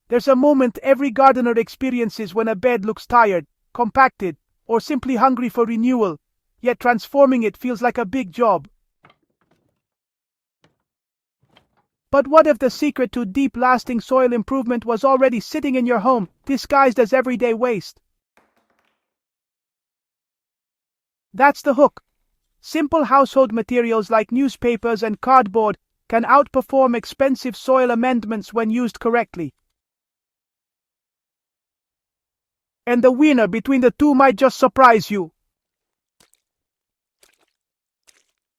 There's a moment every gardener experiences when a bed looks tired, compacted, or simply hungry for renewal, yet transforming it feels like a big job. But what if the secret to deep lasting soil improvement was already sitting in your home, disguised as everyday waste? That's the hook. Simple household materials like newspapers and cardboard can outperform expensive soil amendments when used correctly. And the winner between the two might just surprise you.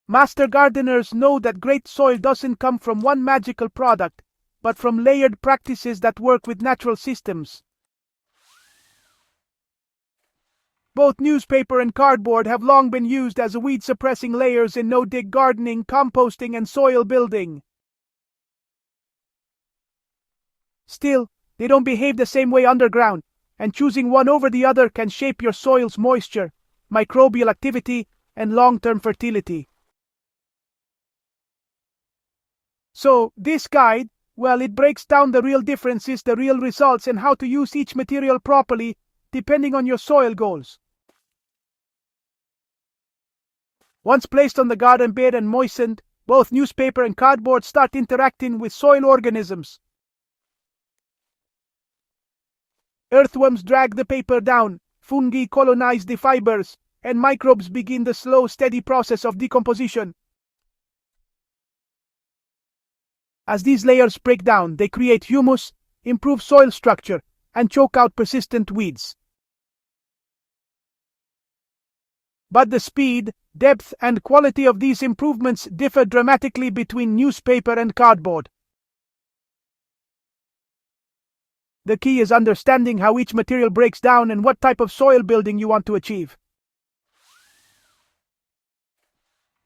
Master gardeners know that great soil doesn't come from one magical product, but from layered practices that work with natural systems. Both newspaper and cardboard have long been used as weed-suppressing layers in no-dig gardening, composting, and soil building. Still, they don't behave the same way underground, and choosing one over the other can shape your soil's moisture, microbial activity, and long-term fertility. So, this guide, well, it breaks down the real differences, the real results, and how to use each material properly, depending on your soil goals. Once placed on the garden bed and moistened, both newspaper and cardboard start interacting with soil organisms. Earthworms drag the paper down, fungi colonize the fibers, and microbes begin the slow, steady process of decomposition. As these layers break down, they create humus, improve soil structure, and choke out persistent weeds. But the speed, depth, and quality of these improvements differ dramatically between newspaper and cardboard. The key is understanding how each material breaks down and what type of soil building you want to achieve.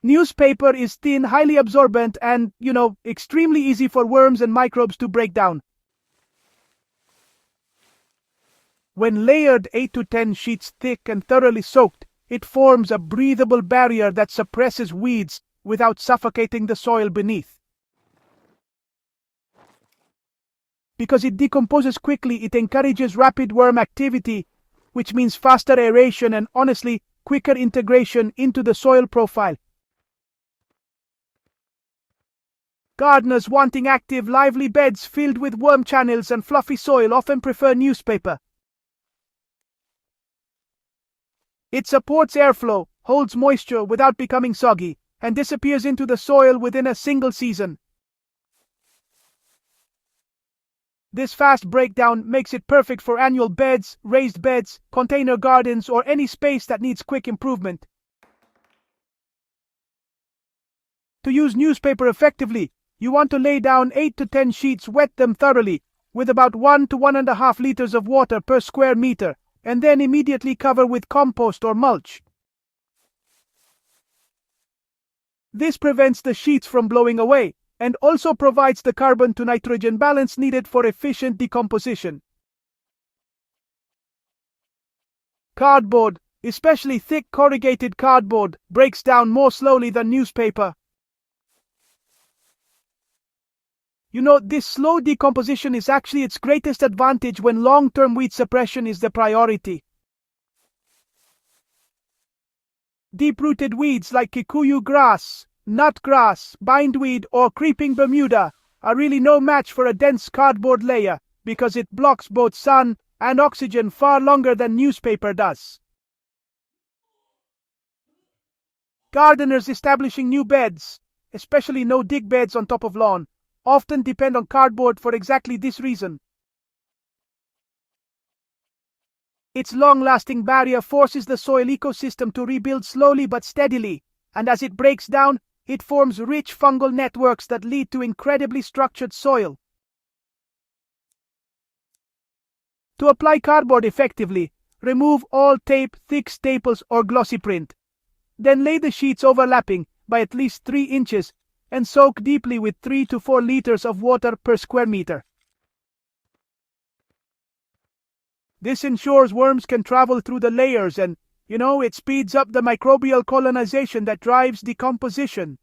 Newspaper is thin, highly absorbent, and, extremely easy for worms and microbes to break down. When layered 8 to 10 sheets thick and thoroughly soaked, it forms a breathable barrier that suppresses weeds without suffocating the soil beneath. Because it decomposes quickly, it encourages rapid worm activity, which means faster aeration and, honestly, quicker integration into the soil profile. Gardeners wanting active, lively beds filled with worm channels and fluffy soil often prefer newspaper. It supports airflow, holds moisture without becoming soggy, and disappears into the soil within a single season. This fast breakdown makes it perfect for annual beds, raised beds, container gardens, or any space that needs quick improvement. To use newspaper effectively, you want to lay down 8 to 10 sheets, wet them thoroughly, with about 1 to 1.5 liters of water per square meter, and then immediately cover with compost or mulch. This prevents the sheets from blowing away, and also provides the carbon to nitrogen balance needed for efficient decomposition. Cardboard, especially thick corrugated cardboard, breaks down more slowly than newspaper. This slow decomposition is actually its greatest advantage when long-term weed suppression is the priority. Deep-rooted weeds like kikuyu grass, nutgrass, bindweed, or creeping Bermuda are really no match for a dense cardboard layer because it blocks both sun and oxygen far longer than newspaper does. Gardeners establishing new beds, especially no-dig beds on top of lawn, often depend on cardboard for exactly this reason. Its long-lasting barrier forces the soil ecosystem to rebuild slowly but steadily, and as it breaks down, it forms rich fungal networks that lead to incredibly structured soil. To apply cardboard effectively, remove all tape, thick staples, or glossy print. Then lay the sheets overlapping by at least 3 inches and soak deeply with 3 to 4 liters of water per square meter. This ensures worms can travel through the layers and, it speeds up the microbial colonization that drives decomposition.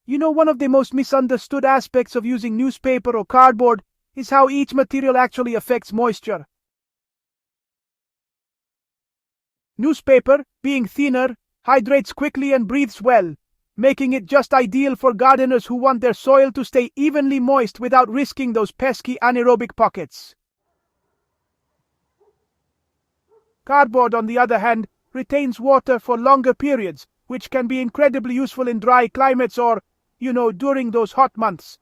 You know, one of the most misunderstood aspects of using newspaper or cardboard is how each material actually affects moisture. Newspaper, being thinner, hydrates quickly and breathes well, making it just ideal for gardeners who want their soil to stay evenly moist without risking those pesky anaerobic pockets. Cardboard, on the other hand, retains water for longer periods, which can be incredibly useful in dry climates or, during those hot months.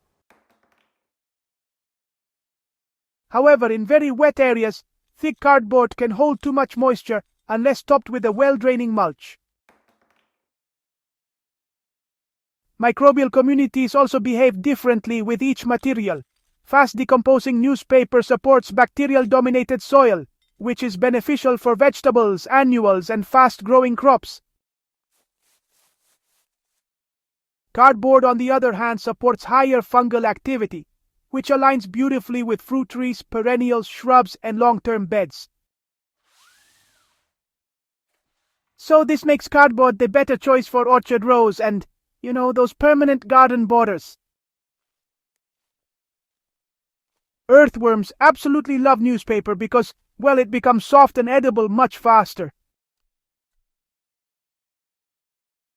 However, in very wet areas, thick cardboard can hold too much moisture unless topped with a well-draining mulch. Microbial communities also behave differently with each material. Fast-decomposing newspaper supports bacterial-dominated soil, which is beneficial for vegetables, annuals, and fast-growing crops. Cardboard, on the other hand, supports higher fungal activity, which aligns beautifully with fruit trees, perennials, shrubs, and long-term beds. So this makes cardboard the better choice for orchard rows and, those permanent garden borders. Earthworms absolutely love newspaper because, it becomes soft and edible much faster.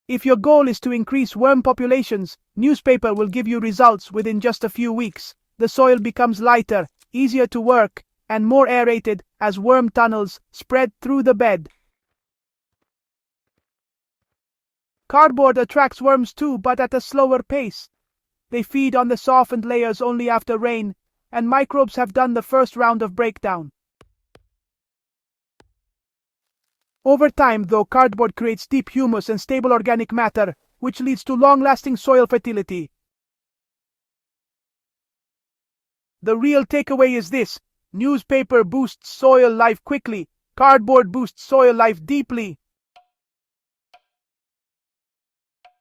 If your goal is to increase worm populations, newspaper will give you results within just a few weeks. The soil becomes lighter, easier to work, and more aerated as worm tunnels spread through the bed. Cardboard attracts worms too, but at a slower pace. They feed on the softened layers only after rain, and microbes have done the first round of breakdown. Over time, though, cardboard creates deep humus and stable organic matter, which leads to long-lasting soil fertility. The real takeaway is this: newspaper boosts soil life quickly, cardboard boosts soil life deeply.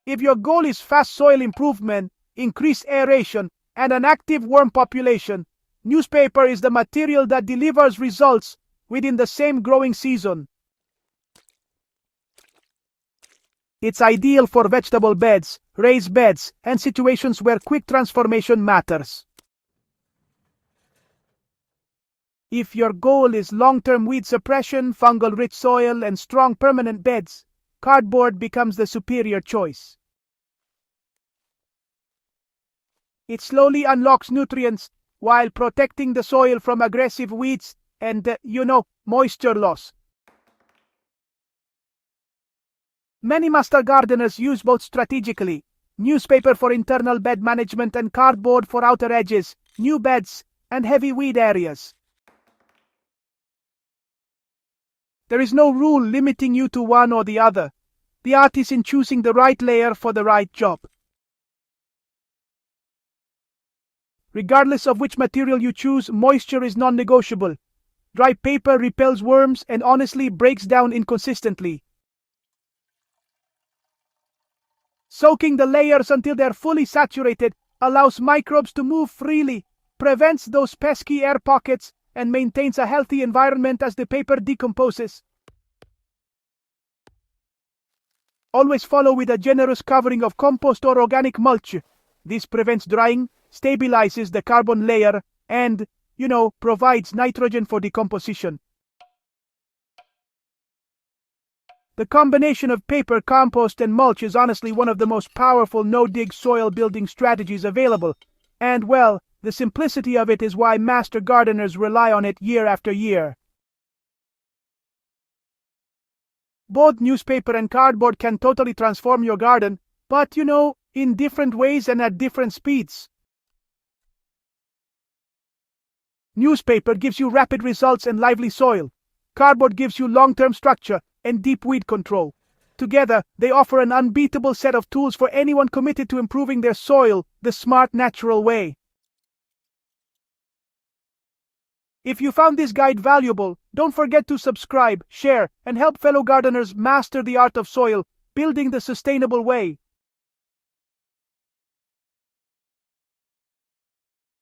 If your goal is fast soil improvement, increased aeration, and an active worm population, newspaper is the material that delivers results within the same growing season. It's ideal for vegetable beds, raised beds, and situations where quick transformation matters. If your goal is long-term weed suppression, fungal-rich soil, and strong permanent beds, cardboard becomes the superior choice. It slowly unlocks nutrients while protecting the soil from aggressive weeds and, moisture loss. Many master gardeners use both strategically: newspaper for internal bed management and cardboard for outer edges, new beds, and heavy weed areas. There is no rule limiting you to one or the other. The art is in choosing the right layer for the right job. Regardless of which material you choose, moisture is non-negotiable. Dry paper repels worms and honestly breaks down inconsistently. Soaking the layers until they're fully saturated allows microbes to move freely, prevents those pesky air pockets, and maintains a healthy environment as the paper decomposes. Always follow with a generous covering of compost or organic mulch. This prevents drying, stabilizes the carbon layer, and, provides nitrogen for decomposition. The combination of paper, compost, and mulch is honestly one of the most powerful no-dig soil building strategies available, and, the simplicity of it is why master gardeners rely on it year after year. Both newspaper and cardboard can totally transform your garden, but, in different ways and at different speeds. Newspaper gives you rapid results and lively soil. Cardboard gives you long-term structure and deep weed control. Together, they offer an unbeatable set of tools for anyone committed to improving their soil the smart, natural way. If you found this guide valuable, don't forget to subscribe, share, and help fellow gardeners master the art of soil building the sustainable way.